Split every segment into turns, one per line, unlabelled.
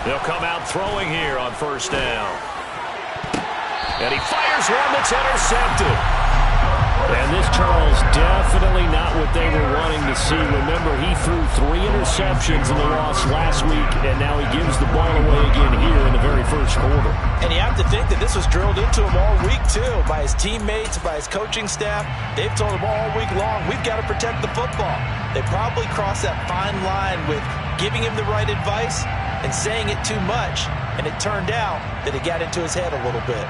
They'll come out throwing here on first down. And he fires one that's intercepted. And this, Charles, definitely not what they were wanting to see. Remember, he threw 3 interceptions in the loss last week, and now he gives the ball away again here in the very first quarter.
And you have to think that this was drilled into him all week, too, by his teammates, by his coaching staff. They've told him all week long, we've got to protect the football. They probably crossed that fine line with giving him the right advice and saying it too much, and it turned out that it got into his head a little bit.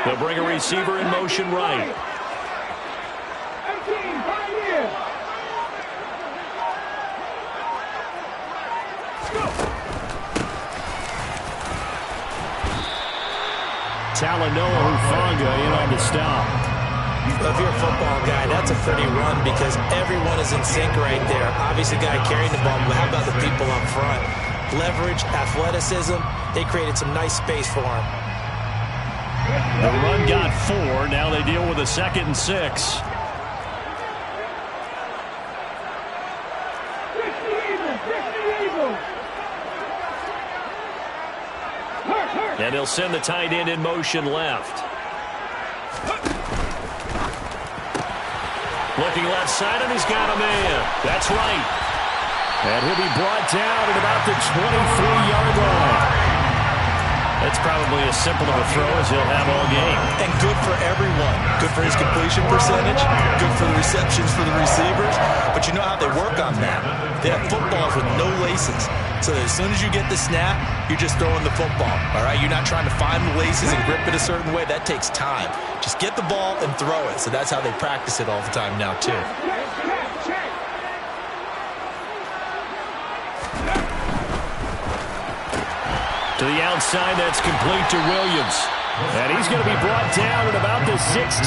They'll bring a receiver in motion right. Talanoa Hufanga in on the stop.
If you're a football guy, that's a pretty run because everyone is in sync right there. Obviously, the guy carrying the ball, but how about the people up front? Leverage, athleticism, they created some nice space for him.
The run got 4. Now they deal with a 2nd and 6. And he'll send the tight end in motion left. Looking left side, and he's got a man. That's right. And he'll be brought down at about the 23-yard line. That's probably as simple of a throw as he'll have all game.
And good for everyone. Good for his completion percentage. Good for the receptions for the receivers. But you know how they work on that. They have footballs with no laces. So as soon as you get the snap, you're just throwing the football. All right? You're not trying to find the laces and grip it a certain way. That takes time. Just get the ball and throw it. So that's how they practice it all the time now, too.
To the outside, that's complete to Williams. And he's going to be brought down at about the 16.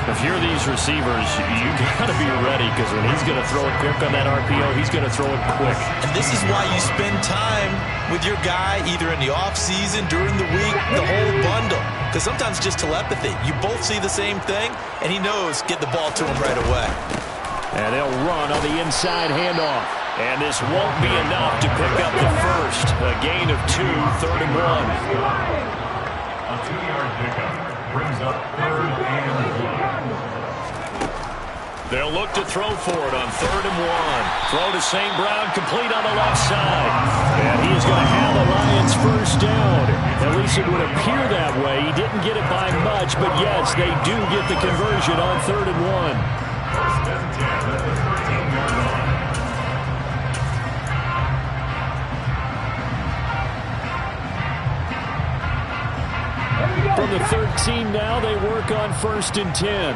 If you're these receivers, you got to be ready because when he's going to throw it quick on that RPO, he's going to throw it quick.
And this is why you spend time with your guy either in the offseason, during the week, the whole bundle. Because sometimes just telepathy. You both see the same thing, and he knows get the ball to him right away.
And they'll run on the inside handoff. And this won't be enough to pick up the first. A gain of 2, 3rd and 1.
A 2-yard pickup brings up 3rd and 1.
They'll look to throw for it on 3rd and 1. Throw to St. Brown, complete on the left side. And he is going to have the Lions first down. At least it would appear that way. He didn't get it by much, but yes, they do get the conversion on 3rd and 1.
First and 10 at the 13-yard line.
From the 13 now, they work on 1st and 10.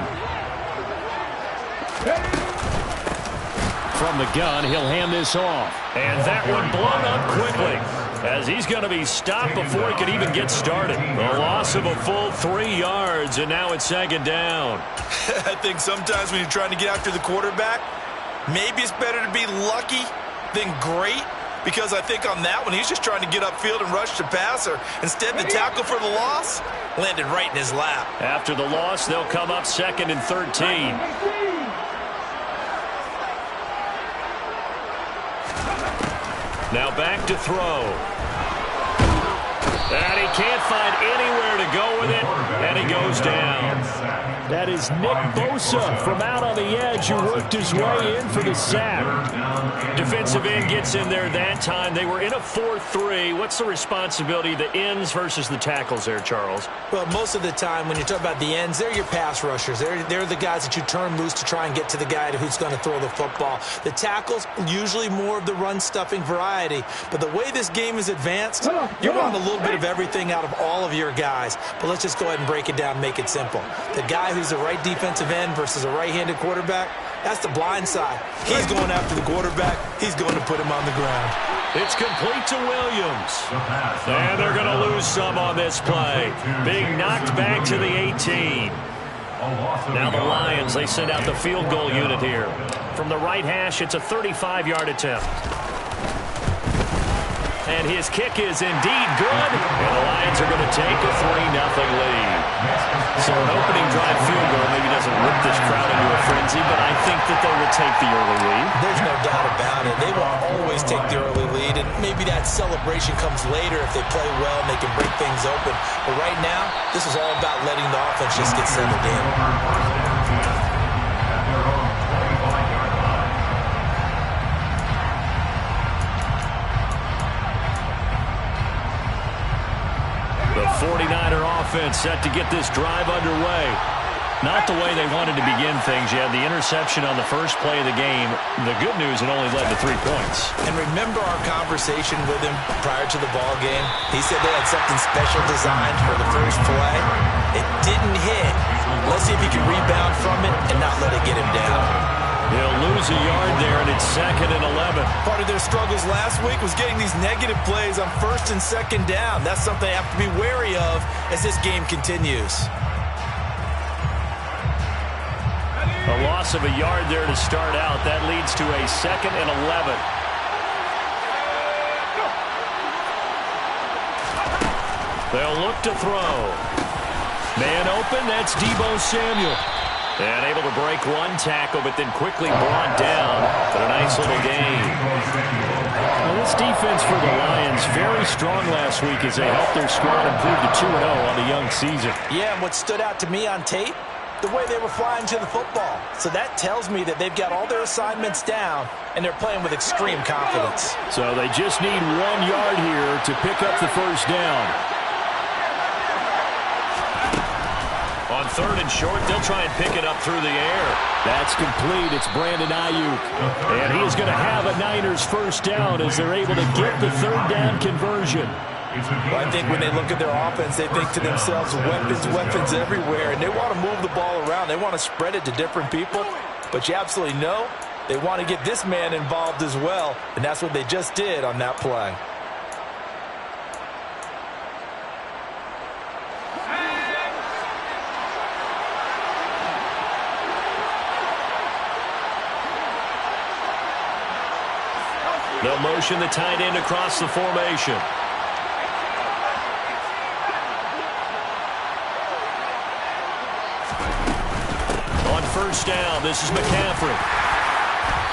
From the gun, he'll hand this off. And that one blown up quickly as he's going to be stopped before he could even get started. A loss of a full 3 yards, and now it's 2nd down.
I think sometimes when you're trying to get after the quarterback, maybe it's better to be lucky than great. Because I think on that one, he's just trying to get upfield and rush the passer. Instead, the tackle for the loss landed right in his lap.
After the loss, they'll come up 2nd and 13. Now back to throw. And he can't find anywhere to go with it, and he goes down. That is Nick Bosa from out on the edge who worked his way in for the sack. Defensive end gets in there that time. They were in a 4-3. What's the responsibility of the ends versus the tackles there, Charles?
Well, most of the time when you talk about the ends, they're your pass rushers. They're the guys that you turn loose to try and get to the guy who's going to throw the football. The tackles, usually more of the run-stuffing variety. But the way this game is advanced, you're wanting a little bit of everything out of all of your guys. But let's just go ahead and break it down, make it simple. The guy who's the right defensive end versus a right-handed quarterback, that's the blind side. He's going after the quarterback. He's going to put him on the ground.
It's complete to Williams. And they're going to lose some on this play. Being knocked back to the 18. Now the Lions, they send out the field goal unit here. From the right hash, it's a 35-yard attempt. And his kick is indeed good. And the Lions are going to take a 3-0 lead. So an opening drive field goal maybe doesn't whip this crowd into a frenzy, but I think that they will take the early lead.
There's no doubt about it. They will always take the early lead, and maybe that celebration comes later if they play well and they can break things open. But right now, this is all about letting the offense just get settled in.
The 49er offense set to get this drive underway. Not the way they wanted to begin things. You had the interception on the first play of the game. The good news, it only led to 3 points.
And remember our conversation with him prior to the ball game? He said they had something special designed for the first play. It didn't hit. Let's see if he can rebound from it and not let it get him down.
They'll lose a yard there, and it's 2nd and 11.
Part of their struggles last week was getting these negative plays on 1st and 2nd down. That's something they have to be wary of as this game continues.
A loss of a yard there to start out. That leads to a 2nd and 11. They'll look to throw. Man open, that's Deebo Samuel. And able to break one tackle, but then quickly brought down. But a nice little gain. Well, this defense for the Lions, very strong last week as they helped their squad improve to 2-0 on the young season.
Yeah, and what stood out to me on tape, the way they were flying to the football. So that tells me that they've got all their assignments down, and they're playing with extreme confidence.
So they just need 1 yard here to pick up the first down. On 3rd and short, they'll try and pick it up through the air. That's complete. It's Brandon Ayuk. And he is going to have a Niners first down as they're able to get the 3rd down conversion.
Well, I think when they look at their offense, they think to themselves, weapons everywhere, and they want to move the ball around. They want to spread it to different people. But you absolutely know they want to get this man involved as well, and that's what they just did on that play.
They'll motion the tight end across the formation. On 1st down, this is McCaffrey.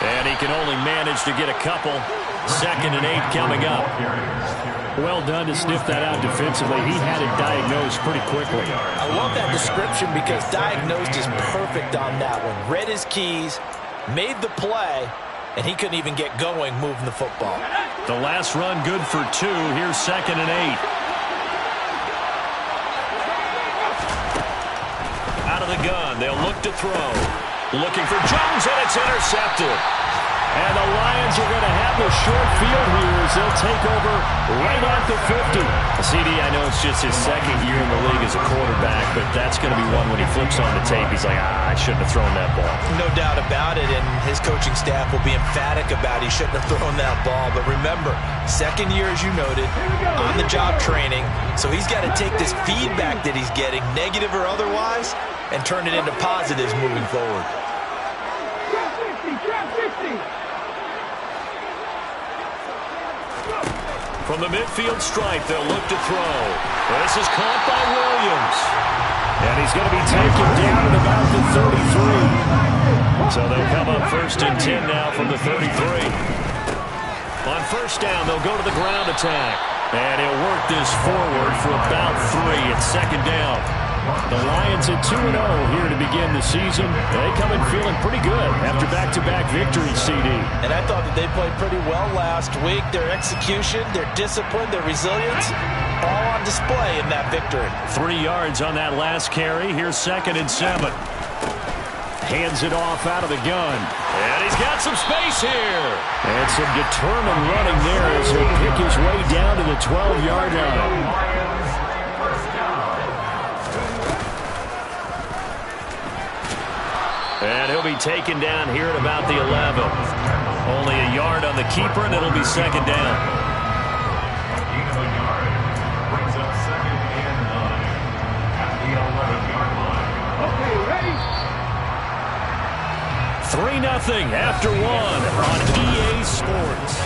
And he can only manage to get a couple. 2nd and 8 coming up. Well done to sniff that out defensively. He had it diagnosed pretty quickly.
I love that description because diagnosed is perfect on that one. Read his keys, made the play, and he couldn't even get going moving the football.
The last run good for 2. Here's 2nd and 8. Out of the gun. They'll look to throw. Looking for Jones, and it's intercepted. And the Lions are going to have the short field here as they'll take over right at the 50. CD, I know it's just his 2nd year in the league as a quarterback, but that's going to be one when he flips on the tape. He's like, I shouldn't have thrown that ball.
No doubt about it, and his coaching staff will be emphatic about he shouldn't have thrown that ball. But remember, 2nd year, as you noted, on-the-job training. So he's got to take this feedback that he's getting, negative or otherwise, and turn it into positives moving forward.
From the midfield stripe, they'll look to throw. This is caught by Williams. And he's going to be taken down at about the 33. So they'll come up 1st and 10 now from the 33. On 1st down, they'll go to the ground attack. And he'll work this forward for about 3 at 2nd down. The Lions at 2-0 here to begin the season. They come in feeling pretty good after back-to-back victories, CD.
And I thought that they played pretty well last week. Their execution, their discipline, their resilience, all on display in that victory.
3 yards on that last carry. Here's 2nd and 7. Hands it off out of the gun. And he's got some space here. And some determined running there as he'll pick his way down to the 12-yard line. And he'll be taken down here at about the 11. Only a yard on the keeper, and it'll be 2nd down.
Gain of a yard brings up 2nd and 9 at the 11-yard line. Okay, ready?
3-0 after 1 on EA Sports.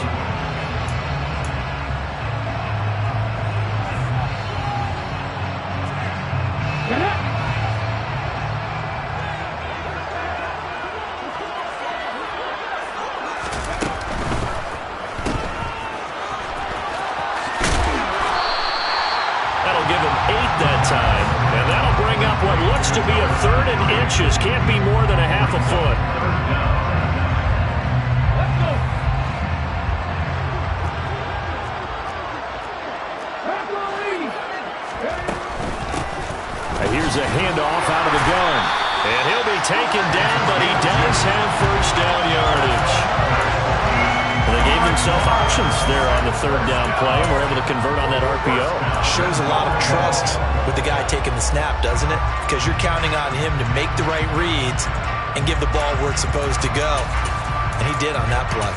up what looks to be a third and inches. Can't be more than a half a foot. Here's a handoff out of the gun. And he'll be taken down, but he does have first down yardage. Well, they gave themselves options there on the third down play and were able to convert on that RPO.
Shows a lot of trust with the guy taking the snap, doesn't it? Because you're counting on him to make the right reads and give the ball where it's supposed to go. And he did on that play.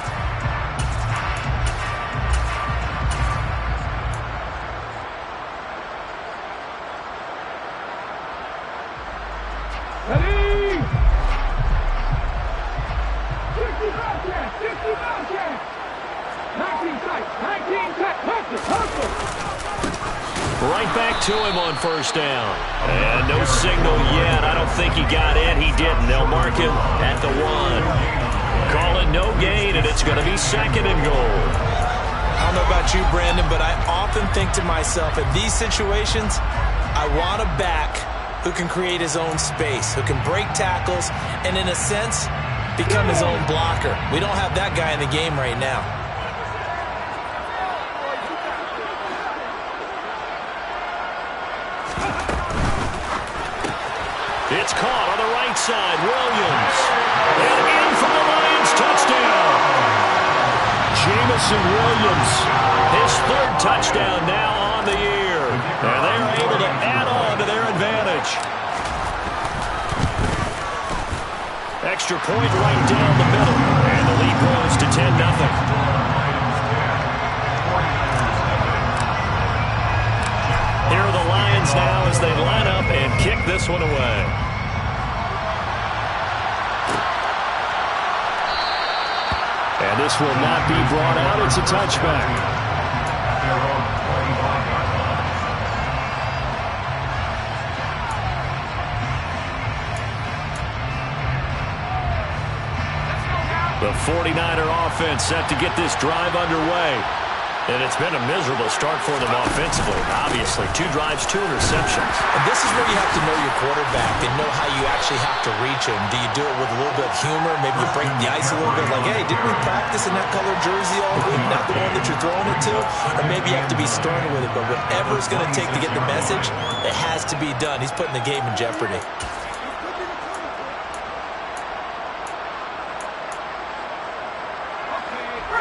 Right back to him on first down. And no signal yet. I don't think he got in. He didn't. They'll mark him at the 1. Call it no gain, and it's going to be second and goal.
I don't know about you, Brandon, but I often think to myself, in these situations, I want a back who can create his own space, who can break tackles, and in a sense, become his own blocker. We don't have that guy in the game right now.
It's caught on the right side. Williams. And in for the Lions. Touchdown. Jameson Williams. His third touchdown now on the year. And they are able to add on to their advantage. Extra point right down the middle. And the lead grows to 10-0. Here are the Lions now as they line up and kick this one away. And this will not be brought out. It's a touchback. The 49er offense set to get this drive underway. And it's been a miserable start for them offensively. Obviously, 2 drives, 2 interceptions.
And this is where you have to know your quarterback and know how you actually have to reach him. Do you do it with a little bit of humor? Maybe you break the ice a little bit, like, hey, didn't we practice in that colored jersey all week? Not the one that you're throwing it to? Or maybe you have to be stern with it. But whatever it's going to take to get the message, it has to be done. He's putting the game in jeopardy.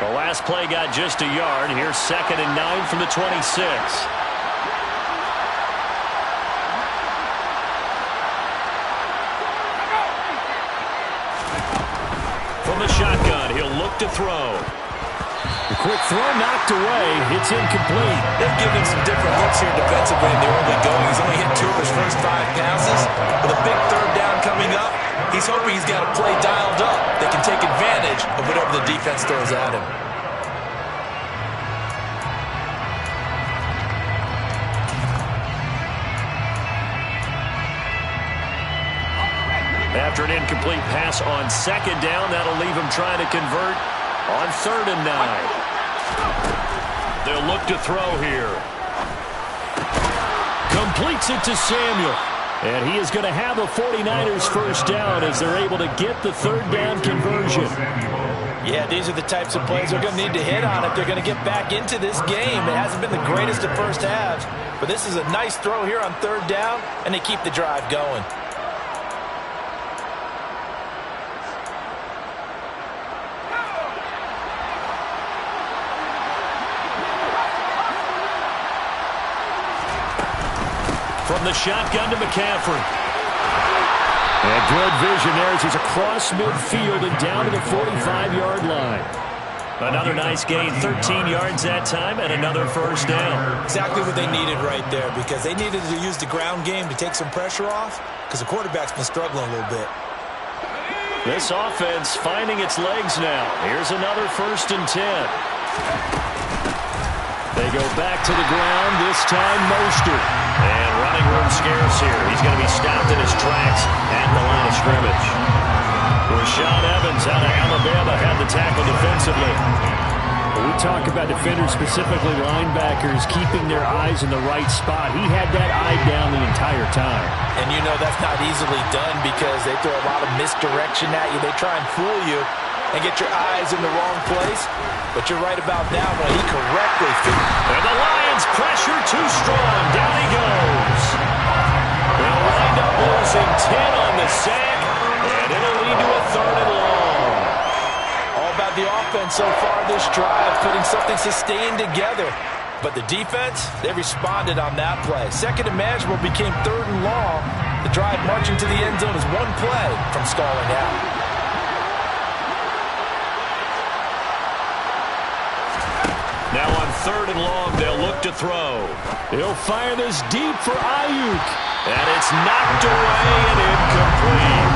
The last play got just a yard. Here's 2nd and 9 from the 26. From the shotgun, he'll look to throw. The quick throw knocked away. It's incomplete.
They've given him some different looks here defensively in the early going. He's only hit 2 of his first 5 passes. With a big third down coming up, he's hoping he's got a play dialed up that can take advantage of whatever the defense throws at him.
After an incomplete pass on 2nd down, that'll leave him trying to convert on 3rd and 9. They'll look to throw here. Completes it to Samuel. And he is going to have a 49ers first down as they're able to get the 3rd down conversion.
Yeah, these are the types of plays they're going to need to hit on if they're going to get back into this game. It hasn't been the greatest of first halves, but this is a nice throw here on 3rd down, and they keep the drive going.
From the shotgun to McCaffrey. And good vision there as he's across midfield and down to the 45-yard line. Another nice gain, 13 yards that time, and another first down.
Exactly what they needed right there, because they needed to use the ground game to take some pressure off, because the quarterback's been struggling a little bit.
This offense finding its legs now. Here's another 1st and 10. They go back to the ground, this time Mostert. And running room scarce here. He's going to be stopped in his tracks at the line of scrimmage. Rashaan Evans out of Alabama had the tackle defensively. We talk about defenders, specifically linebackers, keeping their eyes in the right spot. He had that eye down the entire time.
And you know that's not easily done because they throw a lot of misdirection at you. They try and fool you and get your eyes in the wrong place. But you're right about that one. He correctly figured.
And the Lions pressure too strong. Down he goes. They'll wind up losing 10 on the sack, and it'll lead to a 3rd and long.
All about the offense so far this drive, putting something sustained together. But the defense, they responded on that play. 2nd and manageable became 3rd and long. The drive marching to the end zone is one play from stalling out.
Now on 3rd and long, they'll look to throw. He'll fire this deep for Ayuk. And it's knocked away and incomplete.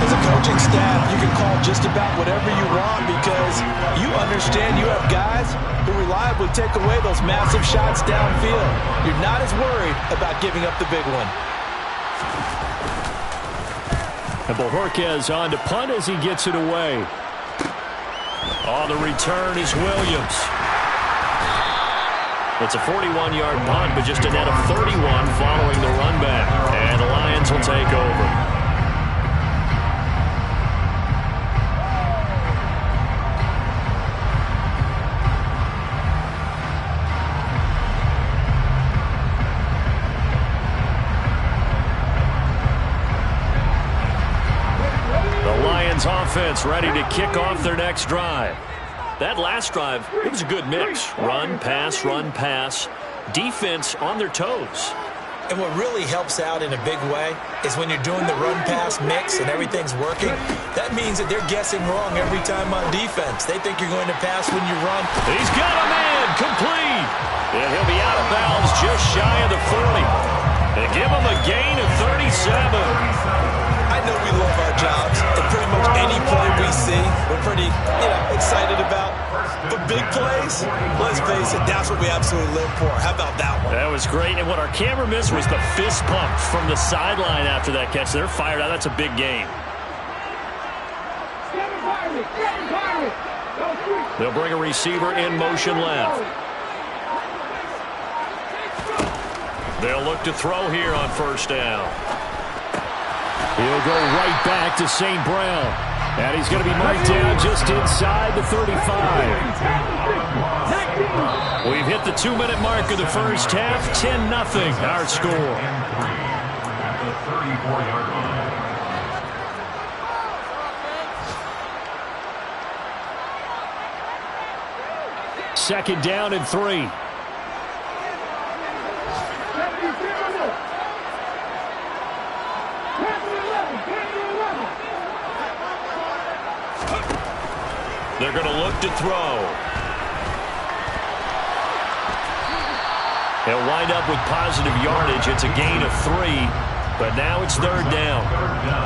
As a coaching staff, you can call just about whatever you want because you understand you have guys who reliably take away those massive shots downfield. You're not as worried about giving up the big one.
And Bojorquez on to punt as he gets it away. On the return is Williams. It's a 41-yard punt, but just a net of 31 following the run back. And the Lions will take over. Offense ready to kick off their next drive. That last drive, it was a good mix. Run, pass, defense on their toes.
And what really helps out in a big way is when you're doing the run-pass mix and everything's working, that means that they're guessing wrong every time on defense. They think you're going to pass when you run.
He's got a man, complete. And he'll be out of bounds just shy of the 40. And give him a gain of 37.
I know we love our jobs, and pretty much any play we see, we're pretty, excited about. But big plays, let's face it, that's what we absolutely live for. How about that one?
That was great, and what our camera missed was the fist pump from the sideline after that catch. They're fired out. That's a big game. They'll bring a receiver in motion left. They'll look to throw here on 1st down. He'll go right back to St. Brown. And he's going to be marked down just inside the 35. We've hit the 2-minute mark of the first half. 10-0 our score.
At the 34-yard line.
2nd down and 3. They're going to look to throw. He'll wind up with positive yardage. It's a gain of 3, but now it's 3rd down.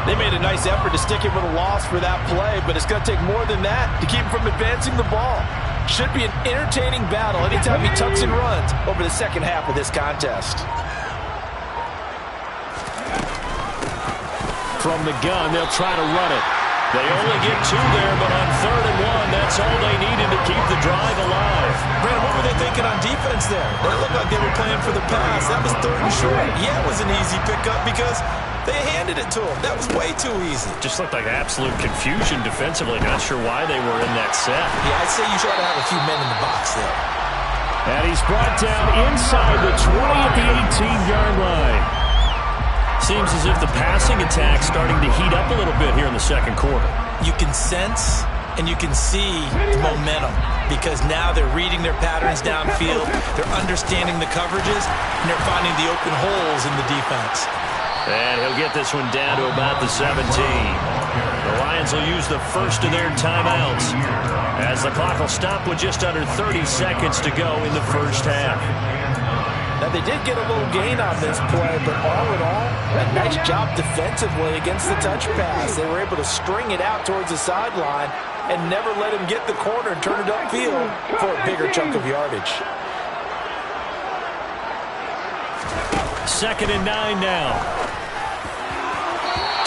They made a nice effort to stick him with a loss for that play, but it's going to take more than that to keep him from advancing the ball. Should be an entertaining battle anytime he tucks and runs over the second half of this contest.
From the gun, they'll try to run it. They only get 2 there, but on 3rd and 1, that's all they needed to keep the drive alive.
Brandon, what were they thinking on defense there? They looked like they were playing for the pass. That was 3rd and short. Yeah, it was an easy pickup because they handed it to him. That was way too easy.
Just looked like absolute confusion defensively. Not sure why they were in that set.
Yeah, I'd say you should have a few men in the box there.
And he's brought down inside the 20 at the 18-yard line. Seems as if the passing attack's starting to heat up a little bit here in the second quarter.
You can sense and you can see the momentum because now they're reading their patterns downfield, they're understanding the coverages, and they're finding the open holes in the defense.
And he'll get this one down to about the 17. The Lions will use the first of their timeouts as the clock will stop with just under 30 seconds to go in the first half.
Now, they did get a little gain on this play, but all in all, a nice job defensively against the touch pass. They were able to string it out towards the sideline and never let him get the corner and turn it upfield for a bigger chunk of yardage.
2nd and 9 now.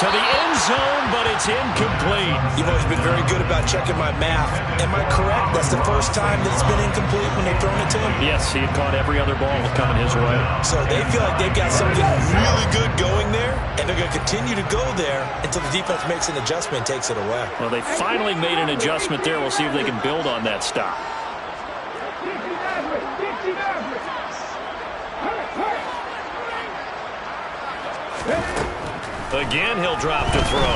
to the end zone, but it's incomplete.
You've always been very good about checking my math. Am I correct? That's the first time that it's been incomplete when they've thrown it to him?
Yes, he had caught every other ball coming his way.
So they feel like they've got something really good going there, and they're going to continue to go there until the defense makes an adjustment and takes it away.
Well, they finally made an adjustment there. We'll see if they can build on that stop. Again, he'll drop to throw.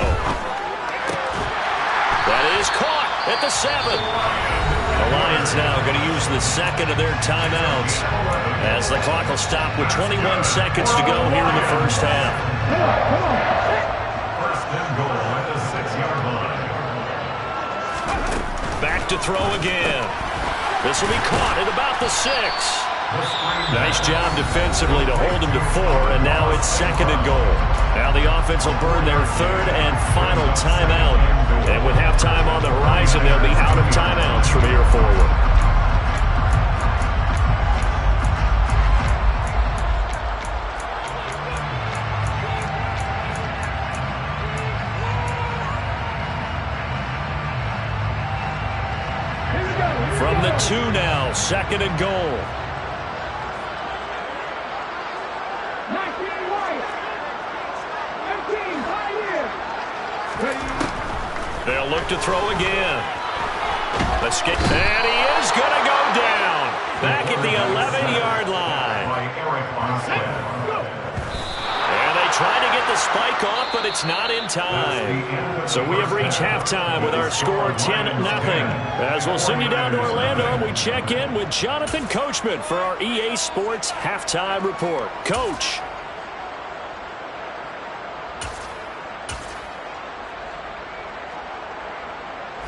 That is caught at the 7. The Lions now going to use the second of their timeouts as the clock will stop with 21 seconds to go here in the first half.
First and goal at the 6-yard line.
Back to throw again. This will be caught at about the 6. Nice job defensively to hold him to 4, and now it's second and goal. Now the offense will burn their third and final timeout. And with halftime on the horizon, they'll be out of timeouts from here forward. From the 2 now, second and goal. They'll look to throw again. Let's get, and he is going to go down. Back at the 11-yard line. And they try to get the spike off, but it's not in time. So we have reached halftime with our score 10-0. As we'll send you down to Orlando, we check in with Jonathan Coachman for our EA Sports Halftime Report. Coach.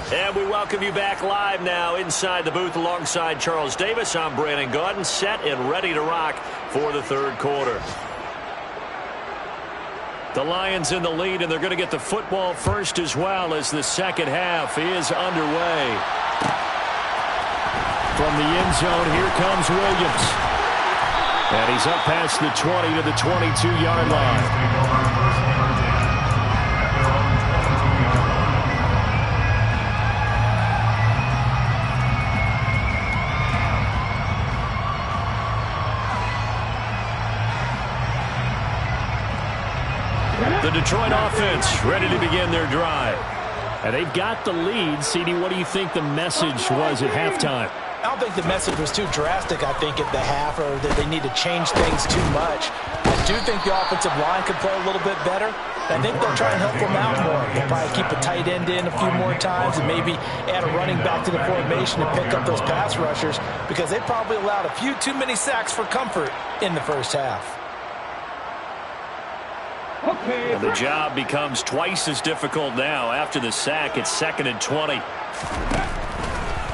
And we welcome you back live now inside the booth alongside Charles Davis. I'm Brandon Gaudin, set and ready to rock for the third quarter. The Lions in the lead, and they're going to get the football first as well as the second half is underway. From the end zone, here comes Williams. And he's up past the 20 to the 22-yard line. The Detroit offense ready to begin their drive. And they've got the lead. CD, what do you think the message was at halftime?
I don't think the message was too drastic, I think, at the half, or that they need to change things too much. I do think the offensive line could play a little bit better. I think they'll try and help them out more. They'll probably keep a tight end in a few more times and maybe add a running back to the formation and pick up those pass rushers, because they probably allowed a few too many sacks for comfort in the first half.
And the job becomes twice as difficult now. After the sack, it's second and 20.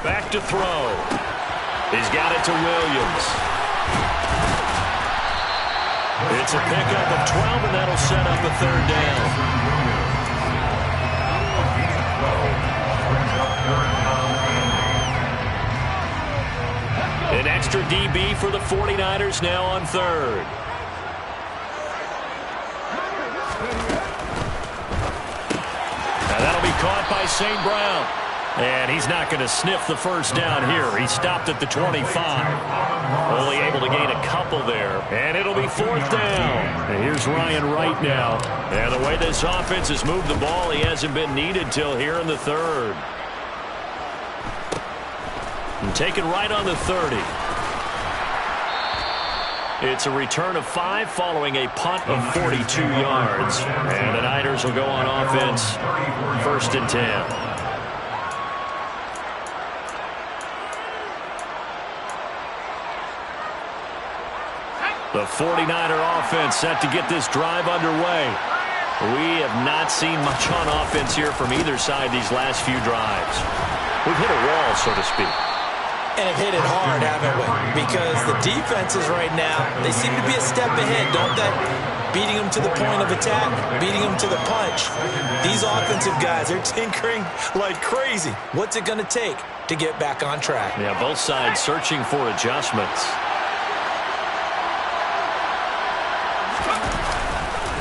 Back to throw. He's got it to Williams. It's a pickup of 12, and that'll set up a third down. An extra DB for the 49ers now on third. And that'll be caught by St. Brown. And he's not going to sniff the first down here. He stopped at the 25. Only able to gain a couple there. And it'll be fourth down. And here's Ryan Wright now. And the way this offense has moved the ball, he hasn't been needed till here in the third. And taken right on the 30. It's a return of 5 following a punt of 42 yards. And the Niners will go on offense first and 10. The 49er offense set to get this drive underway. We have not seen much on offense here from either side these last few drives. We've hit a wall, so to speak.
And have hit it hard, haven't we? Because the defenses right now, they seem to be a step ahead, don't they? Beating them to the point of attack, beating them to the punch. These offensive guys, they're tinkering like crazy. What's it going to take to get back on track?
Yeah, both sides searching for adjustments.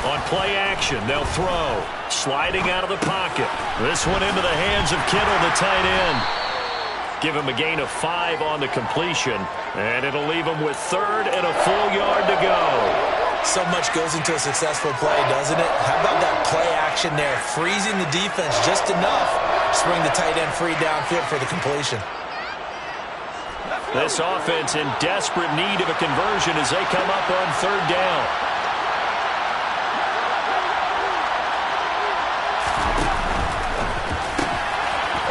On play action. They'll throw. Sliding out of the pocket. This one into the hands of Kittle, the tight end. Give him a gain of 5 on the completion. And it'll leave him with 3rd and a full yard to go.
So much goes into a successful play, doesn't it? How about that play action there? Freezing the defense just enough to bring the tight end free downfield for the completion.
This offense in desperate need of a conversion as they come up on 3rd down.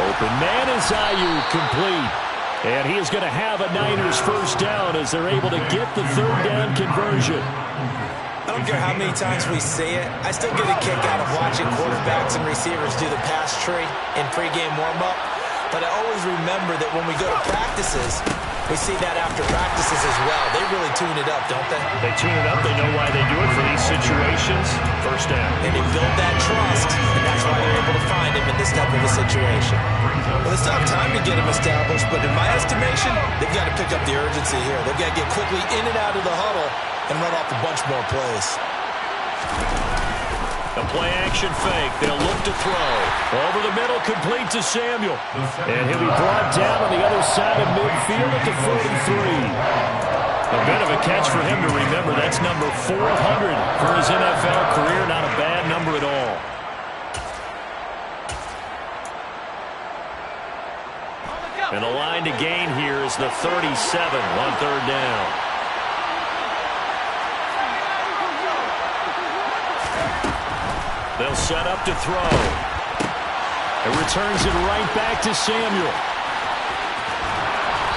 Open man is Ayuk, complete. And he is going to have a Niners first down as they're able to get the 3rd down conversion.
I don't care how many times we say it, I still get a kick out of watching quarterbacks and receivers do the pass tree in pregame warm-up. But I always remember that when we go to practices, we see that after practices as well. They really tune it up, don't they?
They tune it up. They know why they do it for these situations. First down.
And they build that trust, and that's why they're able to find him in this type of a situation. Well, it's not time to get him established, but in my estimation, they've got to pick up the urgency here. They've got to get quickly in and out of the huddle and run off a bunch more plays.
A play-action fake. They'll look to throw. Over the middle, complete to Samuel. And he'll be brought down on the other side of midfield at the 43. A bit of a catch for him to remember. That's number 400 for his NFL career. Not a bad number at all. And the line to gain here is the 37 on 3rd down. They'll set up to throw. It returns it right back to Samuel.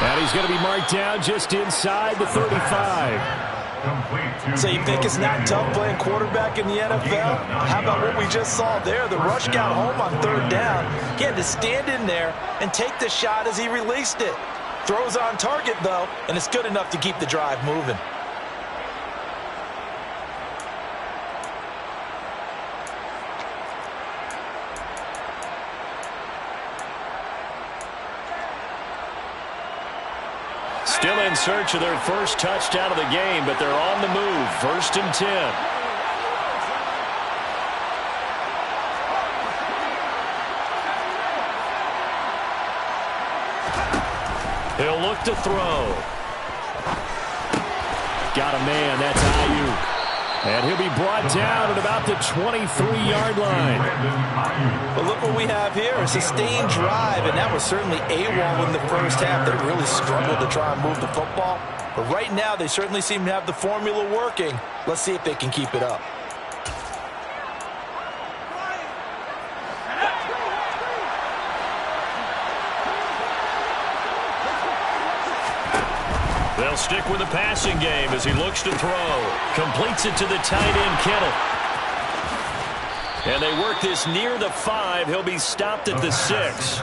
And he's going to be marked down just inside the 35.
So you think it's not tough playing quarterback in the NFL? How about what we just saw there? The rush got home on 3rd down. He had to stand in there and take the shot as he released it. Throws on target, though, and it's good enough to keep the drive moving.
Still in search of their first touchdown of the game, but they're on the move. 1st and 10. He'll look to throw. Got a man. That's Ayuk. And he'll be brought down at about the 23-yard line.
But look what we have here, a sustained drive, and that was certainly AWOL in the first half. They really struggled to try and move the football. But right now, they certainly seem to have the formula working. Let's see if they can keep it up.
They'll stick with the passing game as he looks to throw. Completes it to the tight end, Kittle. And they work this near the 5. He'll be stopped at the 6.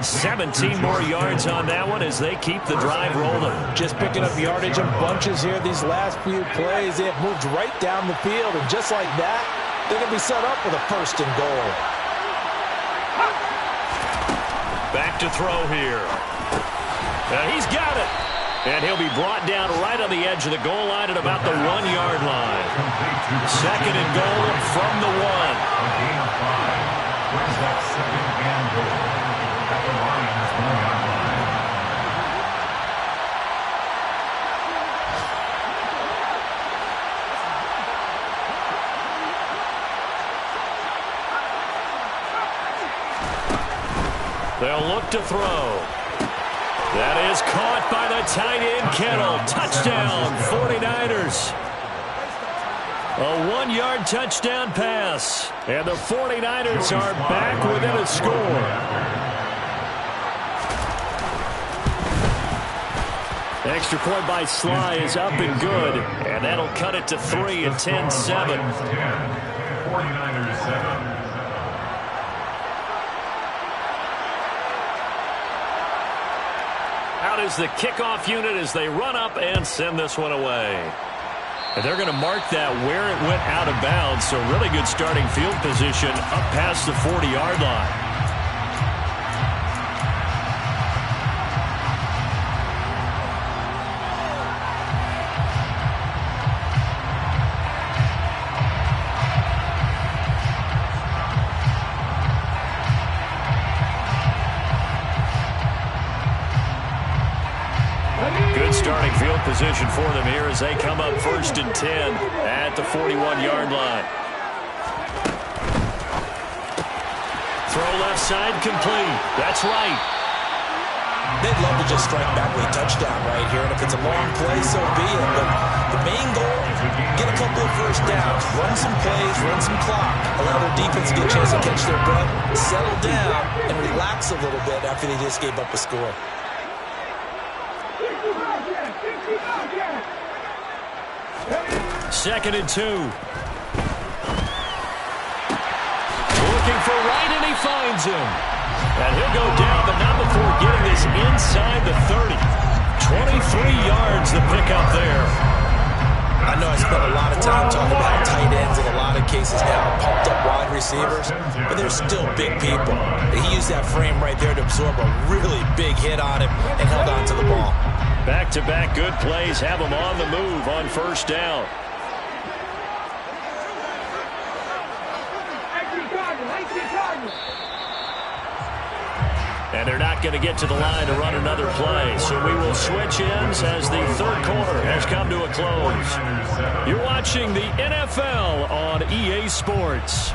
17 more yards on that one as they keep the drive rolling.
Just picking up yardage in bunches here these last few plays. They have moved right down the field, and just like that, they're going to be set up with a 1st and goal.
Back to throw here. He's got it. And he'll be brought down right on the edge of the goal line at about the 1-yard line. 2nd and goal from the 1.
A gain of 5. Where's that 2nd and goal? At the Lions' 1-yard line.
They'll look to throw. That is caught by the tight end, Kittle. Touchdown, 49ers. A 1-yard touchdown pass. And the 49ers are back within a score. Extra point by Sly is up and good. And that'll cut it to 3 at 10-7.
49ers 7.
Out is the kickoff unit as they run up and send this one away. And they're going to mark that where it went out of bounds, so really good starting field position up past the 40-yard line. starting field position for them here as they come up 1st and 10 at the 41-yard line. Throw left side complete. That's right.
They'd love to just strike back with a touchdown right here, and if it's a long play, so be it. But the main goal, get a couple of first downs, run some plays, run some clock, allow their defense to get a chance to catch their breath, settle down, and relax a little bit after they just gave up a score.
Second and 2. Looking for Wright, and he finds him. And he'll go down, but not before getting this inside the 30. 23 yards the pickup there.
I know I spent a lot of time talking about tight ends in a lot of cases now, pumped up wide receivers, but they're still big people. He used that frame right there to absorb a really big hit on him and held on to the ball.
Back-to-back good plays have him on the move on 1st down. And they're not going to get to the line to run another play. So we will switch ends as the 3rd quarter has come to a close. You're watching the NFL on EA Sports.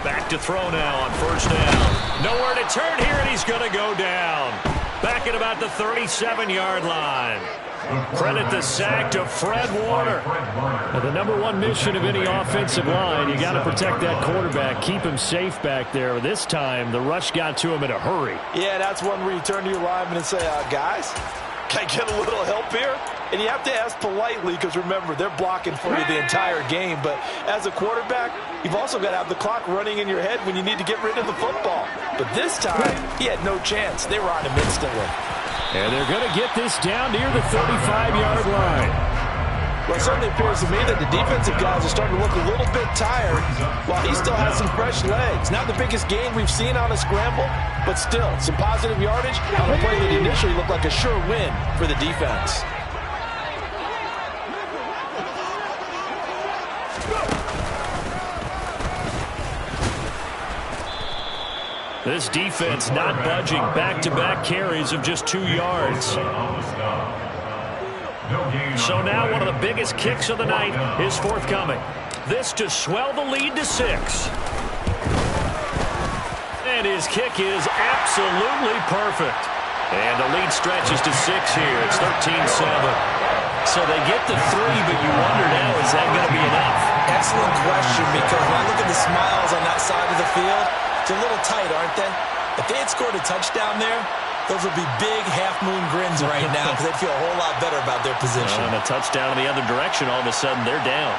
Back to throw now on 1st down. Nowhere to turn here, and he's going to go down. Back at about the 37-yard line. Credit the sack to Fred Warner. Now, the #1 mission of any offensive line, you got to protect that quarterback, keep him safe back there. This time, the rush got to him in a hurry.
Yeah, that's one where you turn to your lineman and say, guys, can I get a little help here? And you have to ask politely because, remember, they're blocking for you the entire game. But as a quarterback, you've also got to have the clock running in your head when you need to get rid of the football. But this time, he had no chance. They were on him instantly.
And they're going to get this down near the 35-yard line.
Well, it certainly appears to me that the defensive guys are starting to look a little bit tired while he still has some fresh legs. Not the biggest gain we've seen on a scramble, but still some positive yardage on a play that initially looked like a sure win for the defense.
This defense not budging. Back-to-back carries of just 2 yards. So now one of the biggest kicks of the night is forthcoming. This to swell the lead to 6. And his kick is absolutely perfect. And the lead stretches to 6 here. It's 13-7. So they get the 3, but you wonder now, is that going to be enough?
Excellent question, because when I look at the smiles on that side of the field, it's a little tight, aren't they? If they had scored a touchdown there, those would be big half-moon grins right now because they'd feel a whole lot better about their position.
And a touchdown in the other direction, all of a sudden they're down.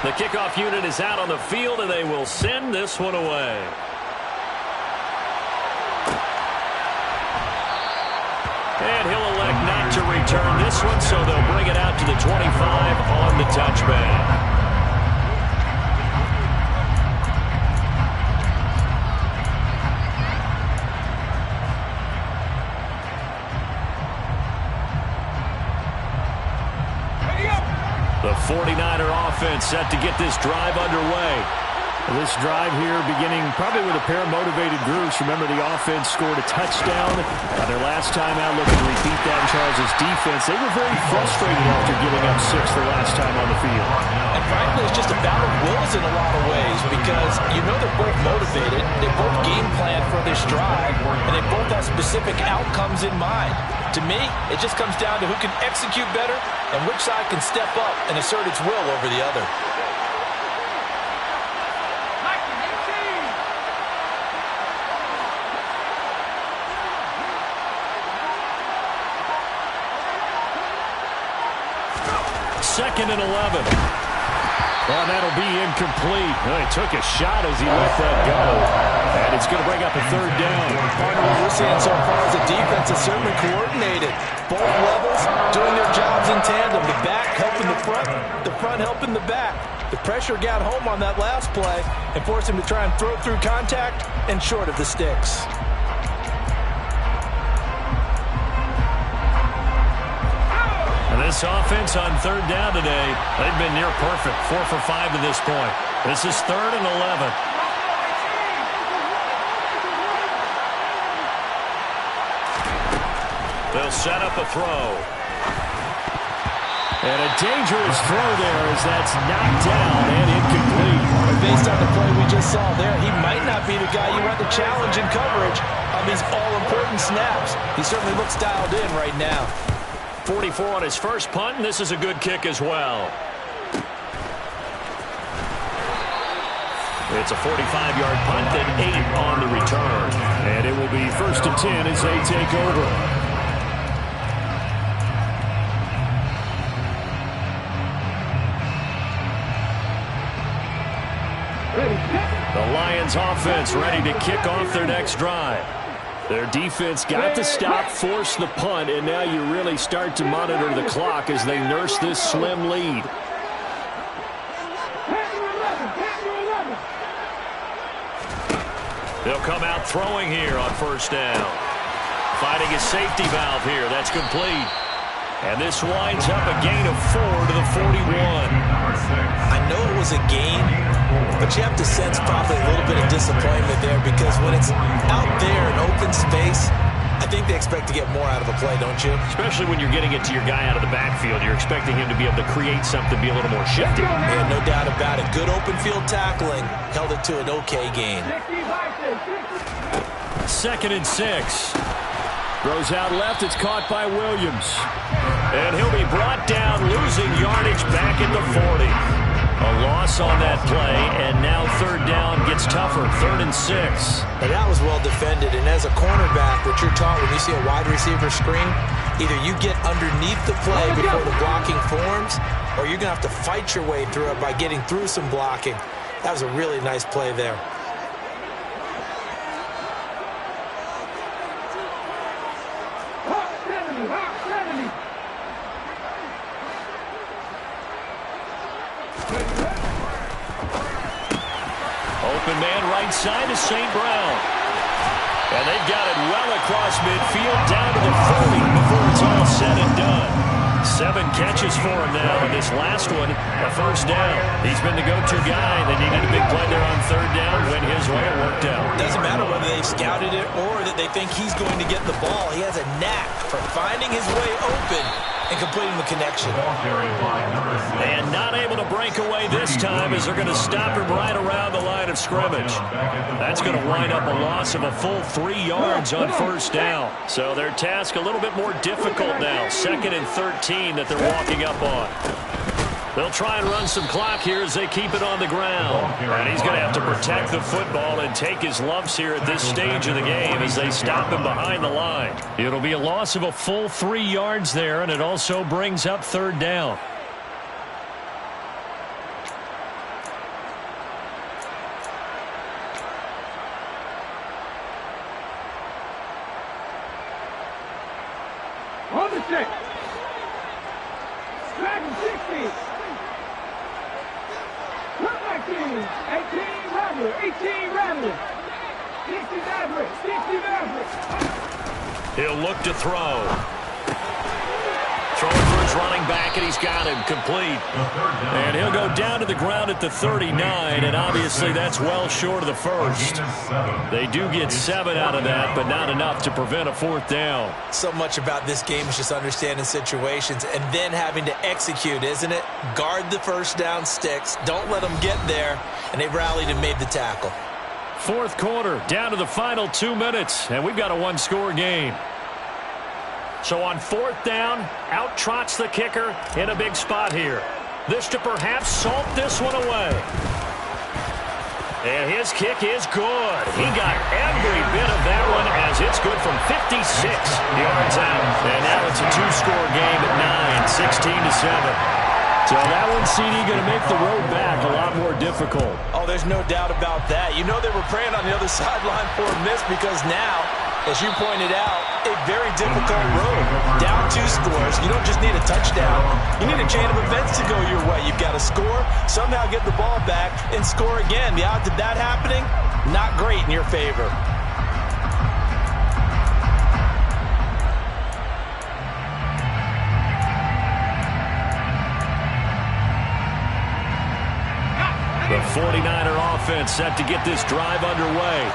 The kickoff unit is out on the field, and they will send this one away. And he'll elect not to return this one, so they'll bring it out to the 25 on the touchback. The 49er offense set to get this drive underway. This drive here beginning probably with a pair of motivated groups. Remember, the offense scored a touchdown. Their last time out, looking to repeat that in Charles' defense. They were very frustrated after giving up 6 the last time on the field.
And frankly, it's just a battle of wills in a lot of ways because you know they're both motivated. They both game plan for this drive, and they both have specific outcomes in mind. To me, it just comes down to who can execute better and which side can step up and assert its will over the other.
2nd and 11. And that'll be incomplete. Well, he took a shot as he let that go. And it's going to bring up a 3rd down.
Part of what we're seeing so far is the defense is certainly coordinated. Both levels doing their jobs in tandem. The back helping the front helping the back. The pressure got home on that last play and forced him to try and throw through contact and short of the sticks.
This offense on 3rd down today, they've been near perfect. 4 for 5 to this point. This is 3rd and 11. They'll set up a throw. And a dangerous throw there as that's knocked down and incomplete.
Based on the play we just saw there, he might not be the guy you want to challenge in coverage on these all-important snaps. He certainly looks dialed in right now.
44 on his first punt, and this is a good kick as well. It's a 45-yard punt and 8 on the return. And it will be 1st and 10 as they take over. The Lions offense ready to kick off their next drive. Their defense got the stop, forced the punt, and now you really start to monitor the clock as they nurse this slim lead. They'll come out throwing here on 1st down. Finding a safety valve here. That's complete. And this winds up a gain of 4 to the 41.
I know it was a gain, but you have to sense probably a little bit of disappointment there because when it's out there in open space, I think they expect to get more out of a play, don't you?
Especially when you're getting it to your guy out of the backfield. You're expecting him to be able to create something, be a little more shifty.
Yeah, no doubt about it. Good open field tackling. Held it to an okay gain.
2nd and 6. Throws out left. It's caught by Williams. And he'll be brought down, losing yardage back at the 40. A loss on that play, and now 3rd down gets tougher. 3rd and 6.
And that was well defended. And as a cornerback, what you're taught when you see a wide receiver screen, either you get underneath the play before the blocking forms, or you're going to have to fight your way through it by getting through some blocking. That was a really nice play there.
Open man right side is St. Brown. And they've got it well across midfield down to the 40 before it's all said and done. 7 catches for him now, and this last one, a 1st down. He's been the go-to guy. They needed a big play there on 3rd down. Went his way, it worked out.
Doesn't matter whether they've scouted it or that they think he's going to get the ball. He has a knack for finding his way open and completing the connection.
And not able to break away this time as they're going to stop him right around the line of scrimmage. That's going to wind up a loss of a full 3 yards on 1st down. So their task a little bit more difficult now. 2nd and 13 that they're walking up on. They'll try and run some clock here as they keep it on the ground. And he's going to have to protect the football and take his lumps here at this stage of the game as they stop him behind the line. It'll be a loss of a full 3 yards there, and it also brings up 3rd down.
On the stick. Dragon 60. 18, Rattler, 18, Rattler. 60 Maverick, 60 Maverick.
He'll look to throw. Throwing for his running back, and he's got him complete. And he'll go down to the ground at the 39, and obviously that's well short of the 1st. They do get 7 out of that, but not enough to prevent a 4th down.
So much about this game is just understanding situations and then having to execute, isn't it? Guard the 1st down sticks. Don't let them get there, and they rallied and made the tackle.
4th quarter, down to the final 2 minutes, and we've got a 1-score game. So on 4th down, out trots the kicker in a big spot here. This to perhaps salt this one away. And his kick is good. He got every bit of that one as it's good from 56 yards out. And now it's a 2-score game at 9, 16-7. So that one, CD, going to make the road back a lot more difficult.
Oh, there's no doubt about that. You know they were praying on the other sideline for a miss because now, as you pointed out, a very difficult road. Down 2 scores. You don't just need a touchdown. You need a chain of events to go your way. You've got to score, somehow get the ball back, and score again. The odds of that happening, not great in your favor.
The 49er offense set to get this drive underway.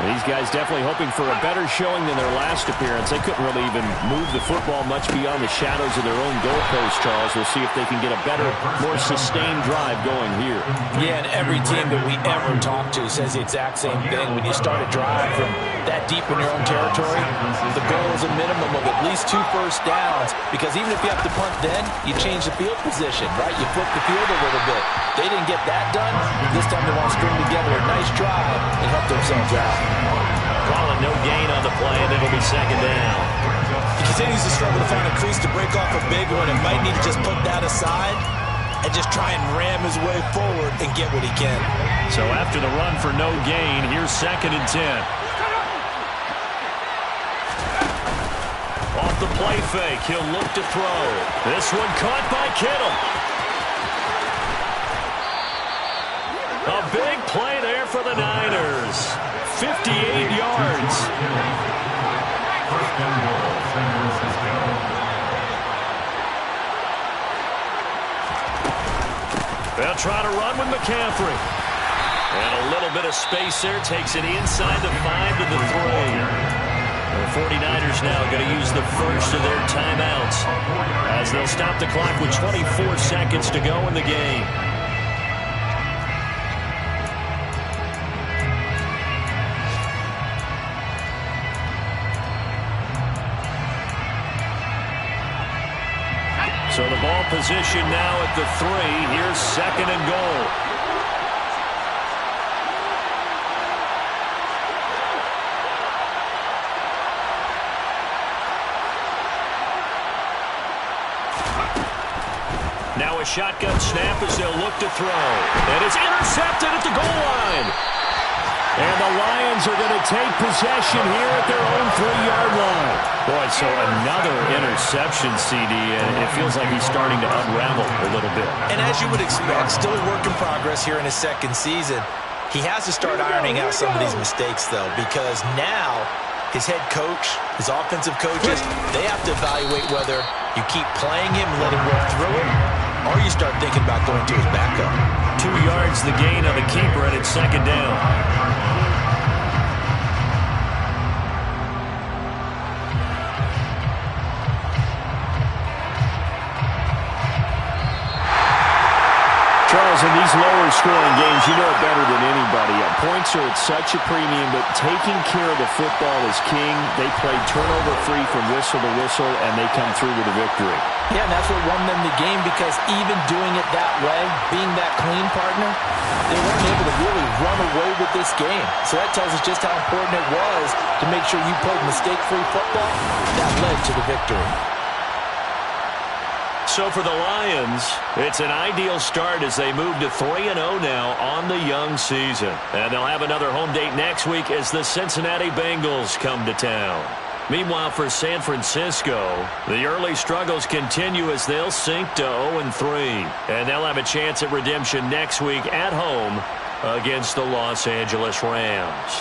These guys definitely hoping for a better showing than their last appearance. They couldn't really even move the football much beyond the shadows of their own goalpost, Charles. We'll see if they can get a better, more sustained drive going here.
Yeah, and every team that we ever talk to says the exact same thing. When you start a drive from that deep in your own territory, the goal is a minimum of at least 2 first downs, because even if you have to punt then, you change the field position, right? You flip the field a little bit. They didn't get that done. This time they want to string together a nice drive and help themselves out.
Calling no gain on the play, and it'll be second down.
He continues to struggle to find a crease to break off a big one, and might need to just put that aside and just try and ram his way forward and get what he can.
So after the run for no gain, here's 2nd and 10. Off the play fake, he'll look to throw. This one caught by Kittle. A big play there for the Niners. 58 yards.
First and goal, San Francisco.
They'll try to run with McCaffrey. And a little bit of space there. Takes it inside the 5 to the 3. The 49ers now going to use the first of their timeouts as they'll stop the clock with 24 seconds to go in the game. So the ball position now at the 3. Here's 2nd and goal. Now a shotgun snap as they'll look to throw. And it's intercepted at the goal line. And the Lions are going to take possession here at their own 3-yard line. Boy, so another interception, CD, and it feels like he's starting to unravel a little bit.
And as you would expect, still a work in progress here in his 2nd season. He has to start ironing out some of these mistakes, though, because now his head coach, his offensive coaches, they have to evaluate whether you keep playing him and let him work through it, or you start thinking about going to his backup.
2 yards the gain on the keeper, and it's 2nd down. Charles, in these lower-scoring games, you know it better than anybody. Points are at such a premium, but taking care of the football is king. They played turnover-free from whistle to whistle, and they come through with a victory.
Yeah, and that's what won them the game, because even doing it that way, being that clean partner, they weren't able to really run away with this game. So that tells us just how important it was to make sure you played mistake-free football. That led to the victory.
So for the Lions, it's an ideal start as they move to 3-0 now on the young season. And they'll have another home date next week as the Cincinnati Bengals come to town. Meanwhile, for San Francisco, the early struggles continue as they'll sink to 0-3. And they'll have a chance at redemption next week at home against the Los Angeles Rams.